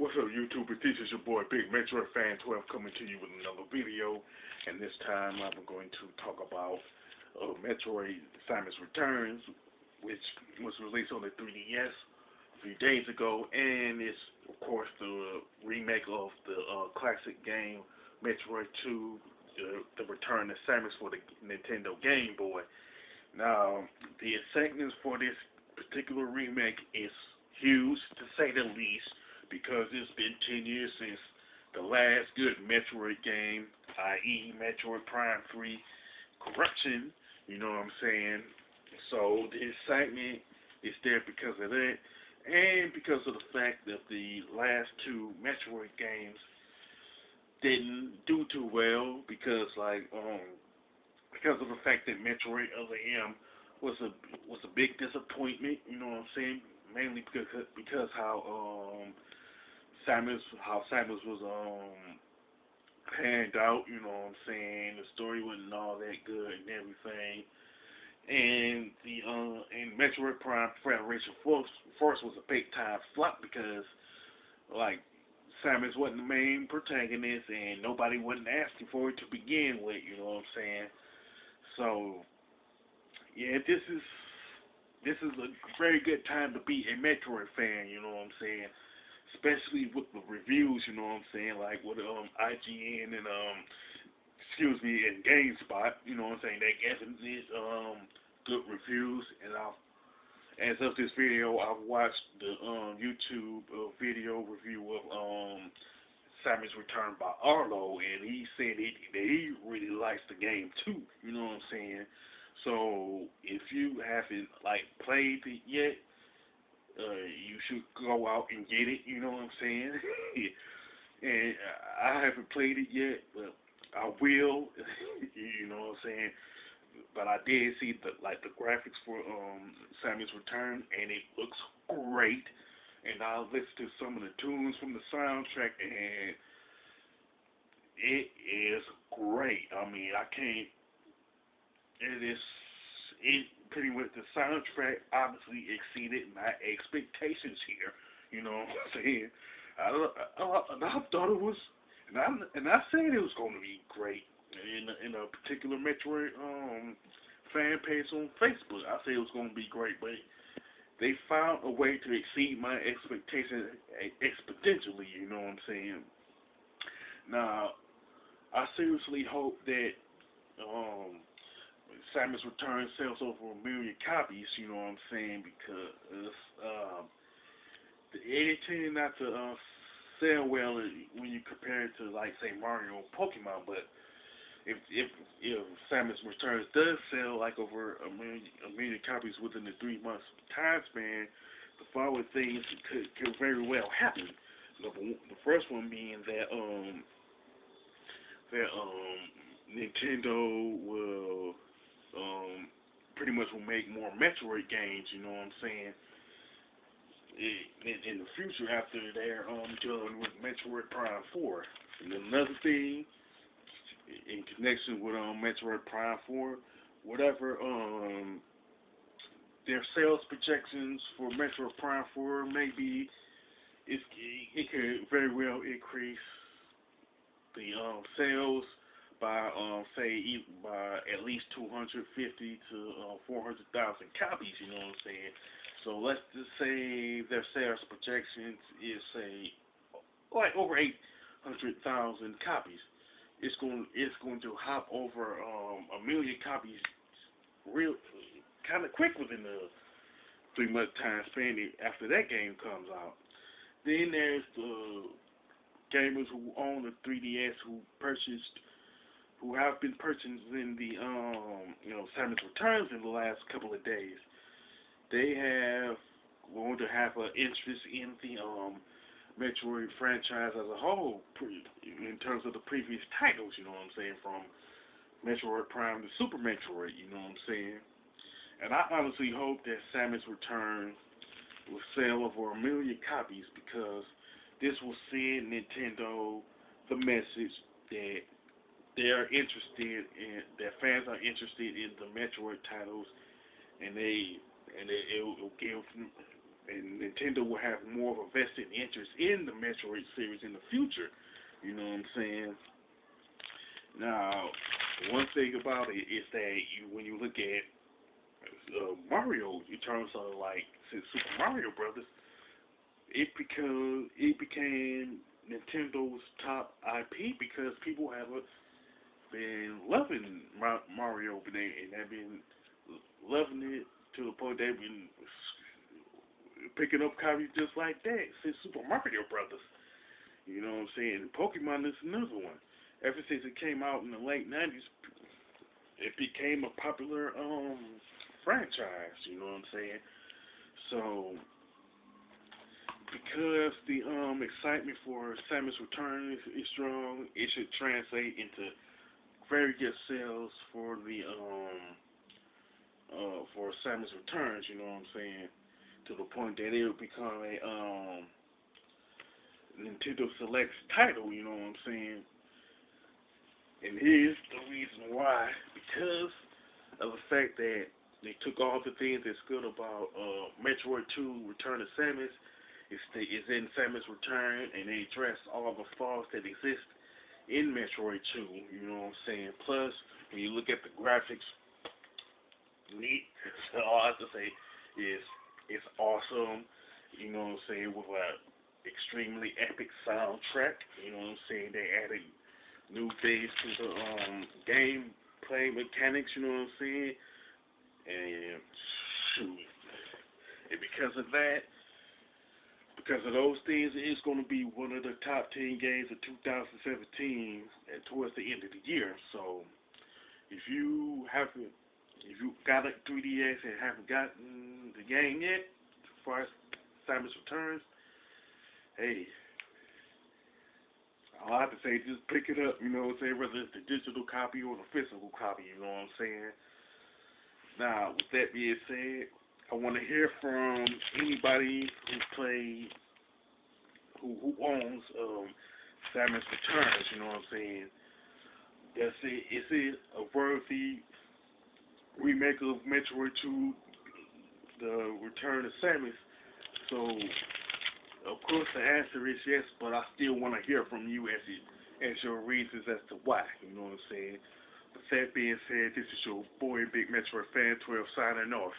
What's up, YouTube? This is your boy, Big Metroid Fan 12, coming to you with another video. And this time, I'm going to talk about Metroid Samus Returns, which was released on the 3DS a few days ago, and it's, of course, the remake of the classic game Metroid 2, the Return of Samus for the Nintendo Game Boy. Now, the excitement for this particular remake is huge, to say the least, because it's been 10 years since the last good Metroid game, i.e. Metroid Prime 3 Corruption, you know what I'm saying? So the excitement is there because of that, and because of the fact that the last two Metroid games didn't do too well, because because of the fact that Metroid Other M was a big disappointment, you know what I'm saying? Mainly because how Samus was panned out, you know what I'm saying? The story wasn't all that good and everything. And and Metroid Prime Federation Force was a big time flop because Samus wasn't the main protagonist and nobody wasn't asking for it to begin with, you know what I'm saying? So yeah, this is a very good time to be a Metroid fan, you know what I'm saying? Especially with the reviews, you know what I'm saying, like with IGN and and GameSpot, you know what I'm saying, they giving this good reviews, and as of this video, I've watched the YouTube video review of Samus Return by Arlo, and he said that he really likes the game too, you know what I'm saying? So if you haven't played it yet, you should go out and get it, you know what I'm saying? And I haven't played it yet, but I will, you know what I'm saying? But I did see the graphics for Samus Return, and it looks great. And I listened to some of the tunes from the soundtrack, and it is great. I mean, it pretty much, the soundtrack obviously exceeded my expectations here. You know what I'm saying? I thought it was, and I said it was going to be great. In a particular Metroid fan page on Facebook, I said it was going to be great, but they found a way to exceed my expectations exponentially. You know what I'm saying? Now, I seriously hope that Samus Return sells over 1 million copies, you know what I'm saying, because it tended not to sell well when you compare it to, say, Mario or Pokemon, but if Samus Returns does sell over a million copies within the 3 months time span, the following things could very well happen. The first one being that Nintendo will pretty much will make more Metroid games, you know what I'm saying, in the future after they're done with Metroid Prime 4. And another thing, in connection with Metroid Prime 4, whatever their sales projections for Metroid Prime 4 may be, it could very well increase the sales by by at least 250 to 400,000 copies, you know what I'm saying? So let's just say their sales projections is over 800,000 copies. It's going to hop over 1 million copies real kind of quick within the 3 month time span after that game comes out. Then there's the gamers who own the 3DS who have been purchasing the Samus Returns in the last couple of days. They have going to have an interest in the Metroid franchise as a whole, in terms of the previous titles, you know what I'm saying, from Metroid Prime to Super Metroid, you know what I'm saying. And I honestly hope that Samus Return will sell over 1 million copies, because this will send Nintendo the message that they are interested in, that fans are interested in the Metroid titles, and it will give and Nintendo will have more of a vested interest in the Metroid series in the future. You know what I'm saying? Now, one thing about it is that when you look at Mario, in terms of like since Super Mario Brothers, it became Nintendo's top IP because people have been loving Mario, and they've been loving it to the point they've been picking up copies just like that since Super Mario Brothers. You know what I'm saying? Pokemon is another one. Ever since it came out in the late '90s, it became a popular franchise. You know what I'm saying? So because the excitement for Samus Return is strong, it should translate into very good sales for Samus Returns. You know what I'm saying? To the point that it will become a Nintendo Selects title. You know what I'm saying? And here's the reason why. Because of the fact that they took all the things that's good about Metroid 2 Return of Samus. It's in Samus Return, and they addressed all the flaws that exist in Metroid 2. You know what I'm saying? Plus, when you look at the graphics, neat. So all I have to say is it's awesome. You know what I'm saying? With a extremely epic soundtrack. You know what I'm saying? They added new things to the gameplay mechanics. You know what I'm saying? And shoot, and because of that, because of those things, it's going to be one of the top 10 games of 2017 and towards the end of the year. So if you got a 3DS and haven't gotten the game yet, as far as Samus Returns, hey, all I have to say is just pick it up, you know what I'm saying, whether it's the digital copy or the physical copy, you know what I'm saying. Now, with that being said, I want to hear from anybody who owns Samus Returns, you know what I'm saying. Is it a worthy remake of Metroid 2, The Return of Samus? So, of course, the answer is yes, but I still want to hear from you as your reasons as to why, you know what I'm saying. With that being said, this is your boy, Big Metroid Fan 12, signing off.